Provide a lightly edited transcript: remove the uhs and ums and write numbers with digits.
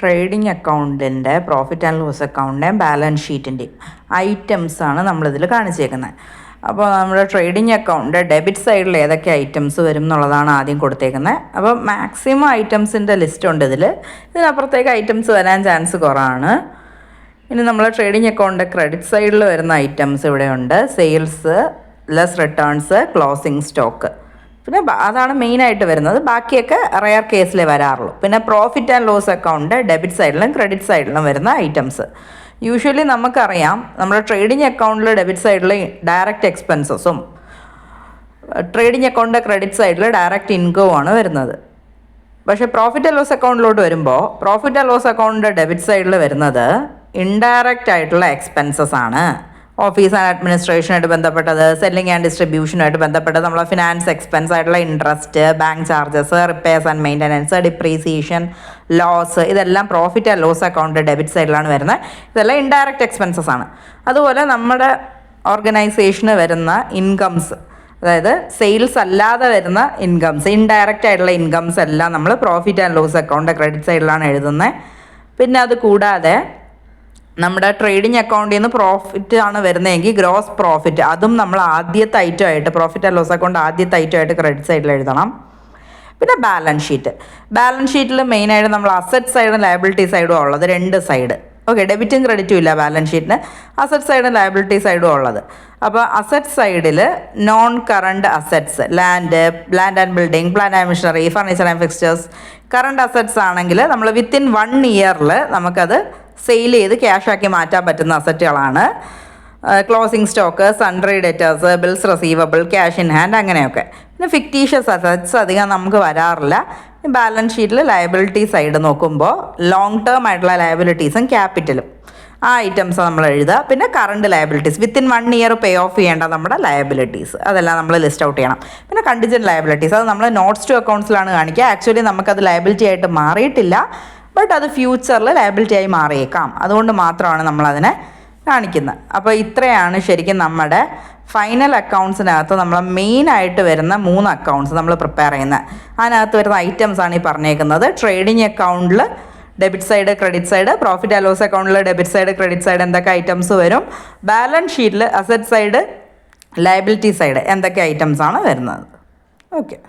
Trading അക്കൗണ്ടിൻ്റെ profit and loss അക്കൗണ്ടിൻ്റെയും balance ഷീറ്റിൻ്റെയും ഐറ്റംസാണ് നമ്മളിതിൽ കാണിച്ചേക്കുന്നത്. അപ്പോൾ നമ്മുടെ ട്രേഡിംഗ് അക്കൗണ്ട് ഡെബിറ്റ് സൈഡിൽ ഏതൊക്കെ ഐറ്റംസ് വരും എന്നുള്ളതാണ് ആദ്യം കൊടുത്തേക്കുന്നത്. അപ്പോൾ മാക്സിമം ഐറ്റംസിൻ്റെ ലിസ്റ്റ് ഉണ്ട് ഇതിനപ്പുറത്തേക്ക് ഐറ്റംസ് വരാൻ ചാൻസ് കുറവാണ്. ഇനി നമ്മൾ ട്രേഡിംഗ് അക്കൗണ്ട് ക്രെഡിറ്റ് സൈഡിൽ വരുന്ന ഐറ്റംസ് ഇവിടെയുണ്ട്. Sales, less returns, closing stock, പിന്നെ അതാണ് മെയിനായിട്ട് വരുന്നത്. ബാക്കിയൊക്കെ റെയർ കേസിലേ വരാറുള്ളൂ. പിന്നെ profit and loss account debit സൈഡിലും ക്രെഡിറ്റ് സൈഡിലും വരുന്ന ഐറ്റംസ്. യൂഷ്വലി നമുക്കറിയാം നമ്മുടെ ട്രേഡിംഗ് അക്കൗണ്ടിൽ ഡെബിറ്റ് സൈഡിൽ ഡയറക്റ്റ് എക്സ്പെൻസസും ട്രേഡിംഗ് അക്കൗണ്ട് ക്രെഡിറ്റ് സൈഡിൽ ഡയറക്റ്റ് ഇൻകവും ആണ് വരുന്നത്. പക്ഷേ പ്രോഫിറ്റ് ആൻഡ് ലോസ് അക്കൗണ്ടിലോട്ട് വരുമ്പോൾ profit and loss account debit സൈഡിൽ വരുന്നത് ഇൻഡയറക്റ്റ് ആയിട്ടുള്ള എക്സ്പെൻസസ് ആണ്. ഓഫീസ് ആൻഡ് അഡ്മിനിസ്ട്രേഷനായിട്ട് ബന്ധപ്പെട്ടത്, സെല്ലിംഗ് ആൻഡ് ഡിസ്ട്രിബ്യൂഷനുമായിട്ട് ബന്ധപ്പെട്ടത്, നമ്മളെ ഫിനാൻസ് എക്സ്പെൻസ് ആയിട്ടുള്ള interest, bank charges, repairs and maintenance, depreciation, loss, ഇതെല്ലാം profit and loss account debit സൈഡിലാണ് വരുന്നത്. ഇതെല്ലാം ഇൻഡയറക്റ്റ് എക്സ്പെൻസസ് ആണ്. അതുപോലെ നമ്മുടെ ഓർഗനൈസേഷന് വരുന്ന ഇൻകംസ്, അതായത് സെയിൽസ് അല്ലാതെ വരുന്ന ഇൻകംസ്, ഇൻഡയറക്റ്റ് ആയിട്ടുള്ള ഇൻകംസ് എല്ലാം നമ്മൾ profit and loss account credit സൈഡിലാണ് എഴുതുന്നത്. പിന്നെ അത് കൂടാതെ നമ്മുടെ ട്രേഡിംഗ് അക്കൗണ്ടിൽ നിന്ന് പ്രോഫിറ്റ് ആണ് വരുന്നതെങ്കിൽ ഗ്രോസ് പ്രോഫിറ്റ്, അതും നമ്മൾ ആദ്യത്തെ ഐറ്റമായിട്ട് പ്രോഫിറ്റ് ആൻഡ് ലോസ് അക്കൗണ്ട് ആദ്യത്തെ ഐറ്റമായിട്ട് ക്രെഡിറ്റ് സൈഡിൽ എഴുതണം. പിന്നെ ബാലൻസ് ഷീറ്റിൽ മെയിനായിട്ട് നമ്മൾ അസറ്റ് സൈഡും ലയബിലിറ്റി സൈഡും ഉള്ളത്, രണ്ട് സൈഡ്. ഓക്കെ, ഡെബിറ്റും ക്രെഡിറ്റും ഇല്ല ബാലൻസ് ഷീറ്റിന്, അസറ്റ് സൈഡും ലയബിലിറ്റി സൈഡും ഉള്ളത്. അപ്പോൾ അസറ്റ് സൈഡിൽ non current assets, land and building, plant and machinery, furniture and fixtures, current assets ആണെങ്കിൽ നമ്മൾ വിത്തിൻ 1 ഇയറിൽ നമുക്കത് സെയിൽ ചെയ്ത് ക്യാഷാക്കി മാറ്റാൻ പറ്റുന്ന അസറ്റുകളാണ്. Closing stock, sundry debtors, bills receivable, cash in hand, അങ്ങനെയൊക്കെ. പിന്നെ ഫിക്റ്റീഷ്യസ് അസറ്റ്സ് അധികം നമുക്ക് വരാറില്ല. ബാലൻസ് ഷീറ്റിൽ ലയബിലിറ്റി സൈഡ് നോക്കുമ്പോൾ ലോങ് ടേം ആയിട്ടുള്ള ലയബിലിറ്റീസും ക്യാപിറ്റലും ആ ഐറ്റംസ് നമ്മൾ എഴുതുക. പിന്നെ current liabilities, within 1 year pay off ചെയ്യേണ്ട നമ്മുടെ ലയബിലിറ്റീസ്, അതെല്ലാം നമ്മൾ ലിസ്റ്റ് ഔട്ട് ചെയ്യണം. പിന്നെ കണ്ടിജന്റ് ലയബിലിറ്റീസ്, അത് നമ്മൾ നോട്ട്സ് ടു അക്കൗണ്ട്സിലാണ് കാണിക്കുക. ആക്ച്വലി നമുക്കത് ലയബിലിറ്റി ആയിട്ട് മാറിയിട്ടില്ല, ബട്ട് അത് ഫ്യൂച്ചറിൽ ലയബിലിറ്റി ആയി മാറിയേക്കാം. അതുകൊണ്ട് മാത്രമാണ് നമ്മളതിനെ കാണിക്കുന്നത്. അപ്പോൾ ഇത്രയാണ് ശരിക്കും നമ്മുടെ ഫൈനൽ അക്കൗണ്ട്സിനകത്ത് നമ്മൾ മെയിനായിട്ട് വരുന്ന 3 അക്കൗണ്ട്സ് നമ്മൾ പ്രിപ്പയർ ചെയ്യുന്നത്. അതിനകത്ത് വരുന്ന ഐറ്റംസാണ് ഈ പറഞ്ഞേക്കുന്നത്. ട്രേഡിംഗ് അക്കൗണ്ടിൽ debit side, credit side, profit and loss അക്കൗണ്ടിൽ ഡെബിറ്റ് സൈഡ്, ക്രെഡിറ്റ് സൈഡ് എന്തൊക്കെ ഐറ്റംസ് വരും, ബാലൻസ് ഷീറ്റിൽ അസറ്റ് സൈഡ്, ലയബിലിറ്റി സൈഡ് എന്തൊക്കെ ഐറ്റംസാണ് വരുന്നത്. ഓക്കെ.